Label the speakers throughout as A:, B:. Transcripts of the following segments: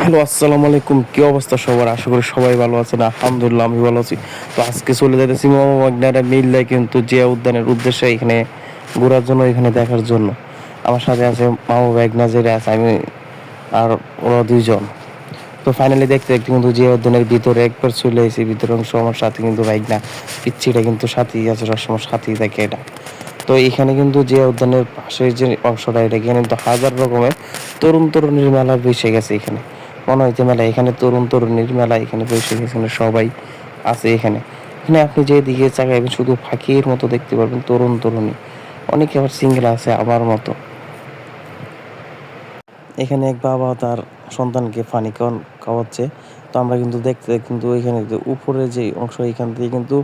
A: Hello, আসসালামু আলাইকুম। কি অবস্থা সবার? আশা করি সবাই ভালো আছেন। আলহামদুলিল্লাহ আমি ভালো আছি। তো আজকে চলে যাইতেছি মামা বাগনারা মিললে কিন্তু জিয়া উদ্যানের উদ্দেশ্যে এখানে ঘোরার জন্য, এখানে দেখার জন্য। আমার সাথে আছে মামা বাগনা যেটা আছে, আমি আর ওরা দুইজন। তো ফাইনালি দেখতে দেখতে কিন্তু জিয়া উদ্যানের ভিতরে একবার চলে এসেছি। ভিতরে অংশ আমার সাথে কিন্তু বাগনা পিচ্ছিটা কিন্তু সাথেই আছে, সবসময় সাথেই থাকে এটা। তো এখানে কিন্তু জিয়া উদ্যানের পাশের যে অংশটা, এটা এখানে কিন্তু হাজার রকমের তরুণ তরুণীর মেলা বসে গেছে এখানে। মনে হইতে মেলা, এখানে তরুণ তরুণীর মেলা এখানে বসে গেছে, এখানে সবাই আছে এখানে। এখানে আপনি যেদিকে চাকাইবেন শুধু ফাঁকির মতো দেখতে পারবেন তরুণ তরুণী। অনেকে আবার সিঙ্গেল আছে আমার মতো। এখানে এক বাবা তার সন্তানকে পানি খাওয়াচ্ছে। তো আমরা কিন্তু দেখতে কিন্তু এখানে যে উপরে যে অংশ, এখান থেকে কিন্তু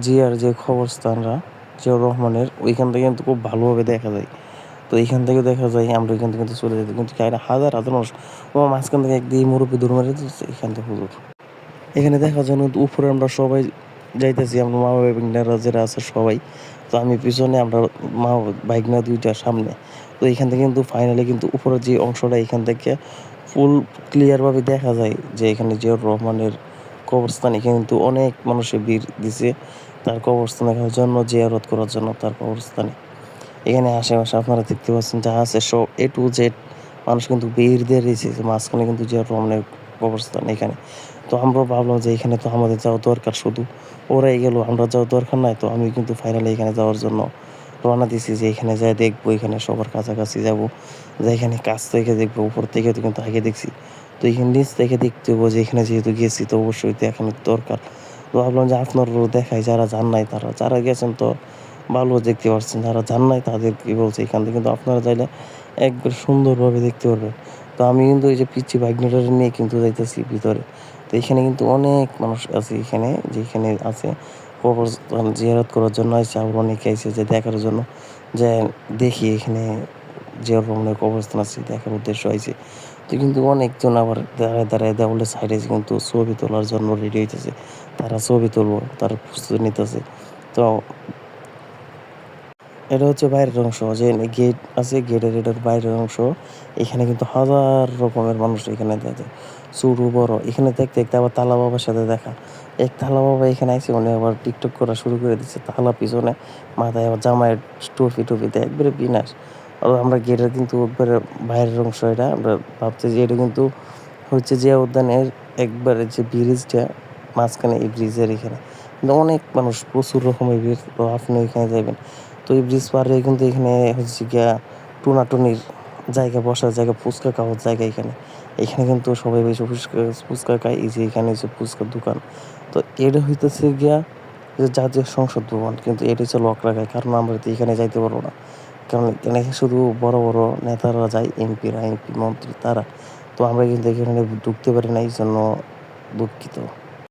A: জিয়ার যে খবরস্থানরা, জিয়াউর রহমানের ওইখান থেকে কিন্তু খুব ভালোভাবে দেখা যায়। তো এইখান থেকে দেখা যায় আমরা এখান থেকে কিন্তু চলে যেতে, কিন্তু হাজার হাজার মানুষ ও মাঝখান থেকে একদিকে মুরব্বী দূর মারে দিচ্ছে এখান থেকে হুজুর। এখানে দেখার জন্য উপরে আমরা সবাই যাইতেছি, আমরা মা ভাইগনারা যারা আছে সবাই। তো আমি পিছনে, আমরা মা ভাইগনা দুইটা সামনে। তো এখান থেকে কিন্তু ফাইনালি কিন্তু উপরের যে অংশটা, এখান থেকে ফুল ক্লিয়ারভাবে দেখা যায় যে এখানে জিয়াউর রহমানের কবরস্থান। এখানে কিন্তু অনেক মানুষের ভিড় দিছে তার কবরস্থান দেখার জন্য, জিয়ারত করার জন্য তার কবরস্থানে। এখানে আশেপাশে আপনারা দেখতে পাচ্ছেন যা আছে সব এ টু জেড মানুষ কিন্তু ভিড় দিয়ে রয়েছে। মাঝখানে কিন্তু জিয়াউর রহমানের কবরস্থান এখানে। তো আমরাও ভাবলাম যে এখানে তো আমাদের যাওয়া দরকার, শুধু ওরাই গেল, আমরা যাওয়ার দরকার নাই। তো আমি কিন্তু ফাইনালি এখানে যাওয়ার জন্য রওনা দিছি, যে এখানে যাই দেখবো, এখানে সবার কাছাকাছি যাব, যে এখানে কাছ থেকে দেখবো। উপর থেকে তো কিন্তু আগে দেখছি, তো এখানে নিচ থেকে দেখতে হবো, যে এখানে যেহেতু গেছি তো অবশ্যই দেখানোর দরকার। তো ভাবলাম যে আপনারও দেখাই, যারা যান নাই তারা, যারা গেছেন তো ভালো দেখতে পাচ্ছেন, যারা যান নাই তাদের কি বলছে, এখান থেকে কিন্তু আপনারা চাইলে একবার সুন্দরভাবে দেখতে পারবেন। তো আমি কিন্তু এই যে পিচ্ছি বাইকটা নিয়ে কিন্তু যাইতেছি ভিতরে। তো এখানে কিন্তু অনেক মানুষ আছে এখানে, যেখানে আছে কবরস্থান জিয়ারত করার জন্য আসছে, আবার অনেকে আইছে যে দেখার জন্য, যে দেখি এখানে জিয়াউর রহমানের কবরস্থান আছে দেখার উদ্দেশ্য আইছে। তো কিন্তু অনেকজন আবার দাঁড়ায় দাঁড়ায় দেওয়ালে সাইডে কিন্তু ছবি তোলার জন্য রেডি হইতেছে, তারা ছবি তুলবো, তারা প্রস্তুতি নিতেছে। তো এটা হচ্ছে বাইরের অংশ, যে গেট আছে, গেটের এটার বাইরের অংশ। এখানে কিন্তু হাজার রকমের মানুষ এখানে দেখে, ছোট বড়। এখানে দেখতে দেখতে আবার তালা বাবার সাথে দেখা। এক তালা বাবা এখানে আইসে, উনি আবার টিকটক করা শুরু করে দিচ্ছে, তালা পিছনে, মাথায় আবার জামাইয়ের টুপি টুপিতে একবারে বিনাশ। আর আমরা গেটের কিন্তু একবারে বাইরের অংশ, এটা আমরা ভাবছি যে এটা কিন্তু হচ্ছে জিয়া উদ্যানের একবারে যে ব্রিজটা মাঝখানে, এই ব্রিজের এখানে কিন্তু অনেক মানুষ, প্রচুর রকমের ভিড়। তো আপনি এখানে যাবেন, তো এই ব্রিজ পার হয়ে কিন্তু এখানে হচ্ছে গিয়া টুনাটুনির জায়গা, বসার জায়গা, ফুচকা খাওয়ার জায়গা এখানে। এখানে কিন্তু সবাই বেশি ফুচকা ফুচকা খায়, এই যে এখানে হচ্ছে ফুচকার দোকান। তো এটা হইতেছে গিয়া যে জাতীয় সংসদ ভবন, কিন্তু এটা হচ্ছে লক রাখায়, কারণ আমরা তো এখানে যাইতে পারবো না। কারণ এখানে শুধু বড় বড় নেতারা যায়, এমপি মন্ত্রী তারা। তো আমরা কিন্তু এখানে ঢুকতে পারি না, এই জন্য দুঃখিত।